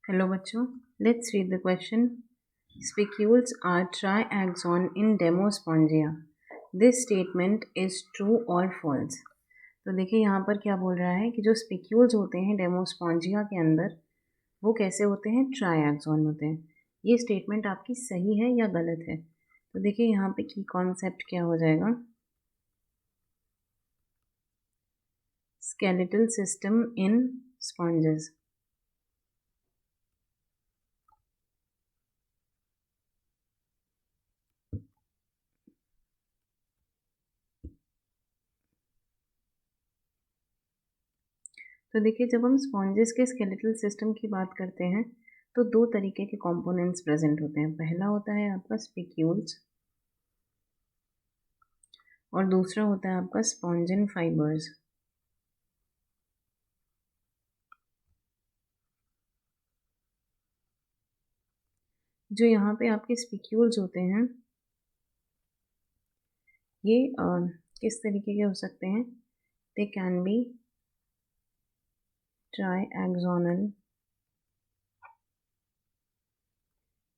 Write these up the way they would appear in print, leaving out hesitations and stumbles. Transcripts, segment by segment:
Hello बच्चों, let's read the question. Spicules are triaxon in Demospongia. This statement is true or false. तो देखिए यहाँ पर क्या बोल रहा है कि जो स्पिक्यूल्स होते हैं डेमोस्पॉन्जिया के अंदर वो कैसे होते हैं, ट्राइएक्सॉन होते हैं. ये स्टेटमेंट आपकी सही है या गलत है? तो देखिए यहाँ पे की कॉन्सेप्ट क्या हो जाएगा. Skeletal system in sponges. तो देखिए जब हम स्पॉन्जेस के स्केलेटल सिस्टम की बात करते हैं तो दो तरीके के कंपोनेंट्स प्रेजेंट होते हैं. पहला होता है आपका स्पिक्यूल्स और दूसरा होता है आपका स्पॉन्जिन फाइबर्स. जो यहाँ पे आपके स्पिक्यूल्स होते हैं ये किस तरीके के हो सकते हैं? दे कैन बी ट्राइएक्सोनल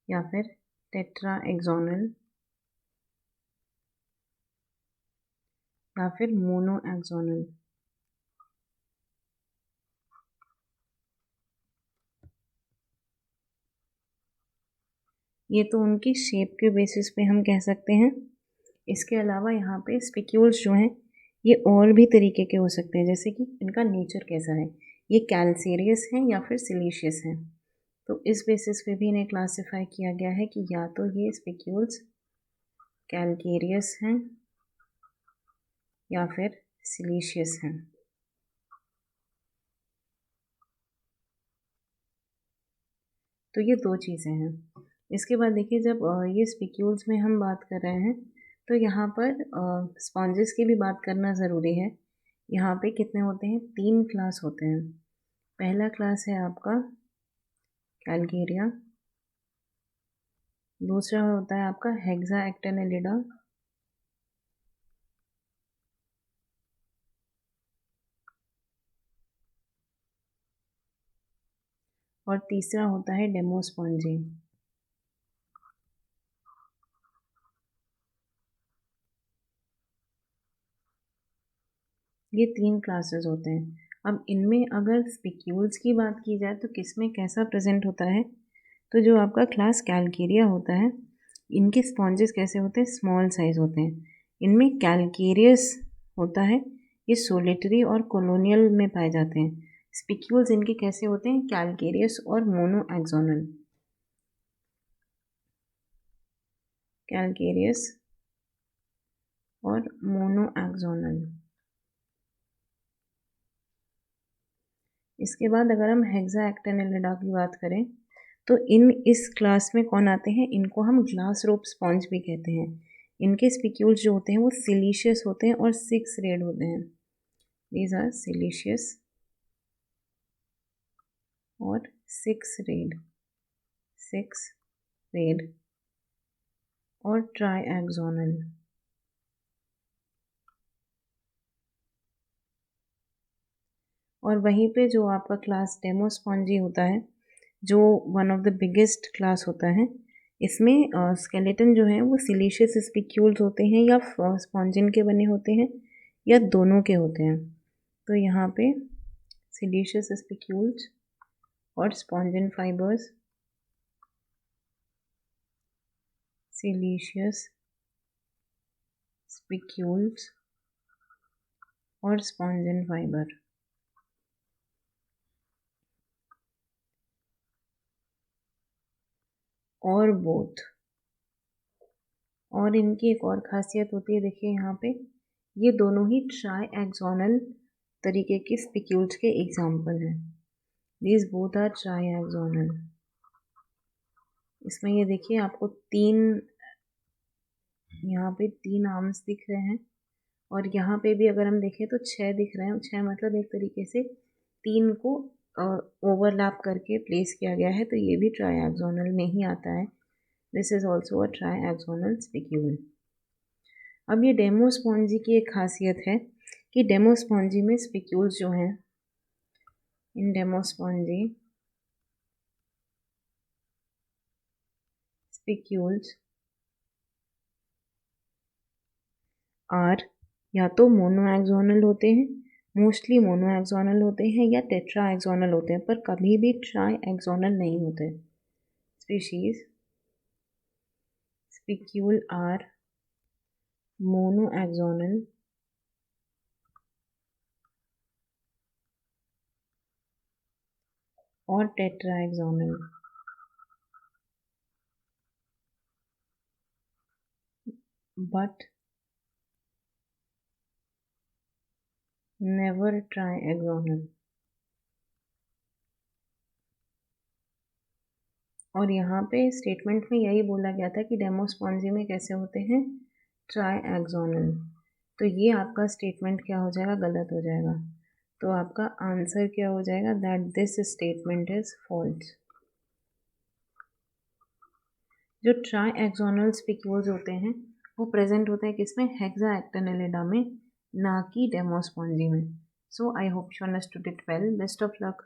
या फिर टेट्राएक्सोनल या फिर मोनोएक्सोनल. ये तो उनकी शेप के बेसिस पे हम कह सकते हैं. इसके अलावा यहाँ पे स्पिक्यूल्स जो हैं ये और भी तरीके के हो सकते हैं, जैसे कि इनका नेचर कैसा है, ये कैल्सेरियस हैं या फिर सिलीशियस हैं. तो इस बेसिस पे भी इन्हें क्लासिफाई किया गया है कि या तो ये स्पिक्यूल्स कैल्केरियस हैं या फिर सिलीशियस हैं. तो ये दो चीज़ें हैं. इसके बाद देखिए जब ये स्पिक्यूल्स में हम बात कर रहे हैं तो यहाँ पर स्पॉन्जेस की भी बात करना ज़रूरी है. यहाँ पे कितने होते हैं? 3 क्लास होते हैं. पहला क्लास है आपका कैल्केरिया, दूसरा होता है आपका हेक्साएक्टिनिलिडा और तीसरा होता है डेमोस्पॉन्जी. ये 3 क्लासेस होते हैं. अब इनमें अगर स्पिक्यूल्स की बात की जाए तो किसमें कैसा प्रेजेंट होता है? तो जो आपका क्लास कैल्केरिया होता है इनके स्पॉन्जेस कैसे होते हैं? स्मॉल साइज होते हैं. इनमें कैल्केरियस होता है, ये सोलिटरी और कॉलोनियल में पाए जाते हैं. स्पिक्यूल्स इनके कैसे होते हैं? कैल्केरियस और मोनोएक्सोनल. कैल्केरियस और मोनोएक्सोनल. इसके बाद अगर हम हेक्साएक्टिनिलिडा की बात करें तो इस क्लास में कौन आते हैं? इनको हम ग्लास रोप स्पॉन्ज भी कहते हैं. इनके स्पिक्यूल्स जो होते हैं वो सिलीशियस होते हैं और 6 रेड होते हैं. दीज आर सिलीशियस और 6 रेड और ट्राइएक्सोनल. और वहीं पे जो आपका क्लास डेमोस्पॉन्जी होता है जो one of the biggest class होता है, इसमें स्केलेटन जो है वो सिलीशियस स्पिक्यूल्स होते हैं या स्पॉन्जिन के बने होते हैं या दोनों के होते हैं. तो यहाँ पे सिलीशियस स्पिक्यूल्स और स्पॉन्जिन फाइबर्स, सिलीशियस स्पिक्यूल्स और स्पॉन्जिन फाइबर. और बोथ. और इनकी एक और खासियत होती है, देखिए यहाँ पे ये दोनों ही ट्राइएक्सोनल तरीके के स्पिक्यूल्स के एग्जाम्पल हैं. These both are triaxonal. इसमें ये देखिए आपको 3 यहाँ पे 3 आर्म्स दिख रहे हैं और यहाँ पे भी अगर हम देखें तो 6 दिख रहे हैं. 6 मतलब एक तरीके से 3 को ओवरलैप करके प्लेस किया गया है, तो ये भी ट्राइएक्सोनल में ही आता है. This is also a triaxonal spicule. अब ये डेमोस्पॉन्जी की एक खासियत है कि डेमोस्पॉन्जी में स्पिक्यूल्स जो हैं, इन डेमोस्पॉन्जी स्पिक्यूल्स आर या तो मोनोएक्सोनल होते हैं, मोस्टली मोनोएक्सोनल होते हैं, या टेट्राएक्सोनल होते हैं, पर कभी भी ट्राईएक्सोनल नहीं होते। स्पीशीज स्पिक्यूल आर मोनोएक्सोनल और टेट्राएक्सोनल। But never ट्राईएक्सोनल। और यहाँ पे स्टेटमेंट में यही बोला गया था कि डेमोस्पॉन्जी में कैसे होते हैं, ट्राईएक्सोनल। तो ये आपका स्टेटमेंट क्या हो जाएगा, गलत हो जाएगा। तो आपका आंसर क्या हो जाएगा, that this statement is false. जो ट्राईएक्सोनल स्पिक्यूल्स होते हैं वो प्रेजेंट होते हैं किसमें, हेक्साएक्टिनिलिडा में, ना कि डेमोस्पॉन्जी में। So I hope you understood it well. Best of luck.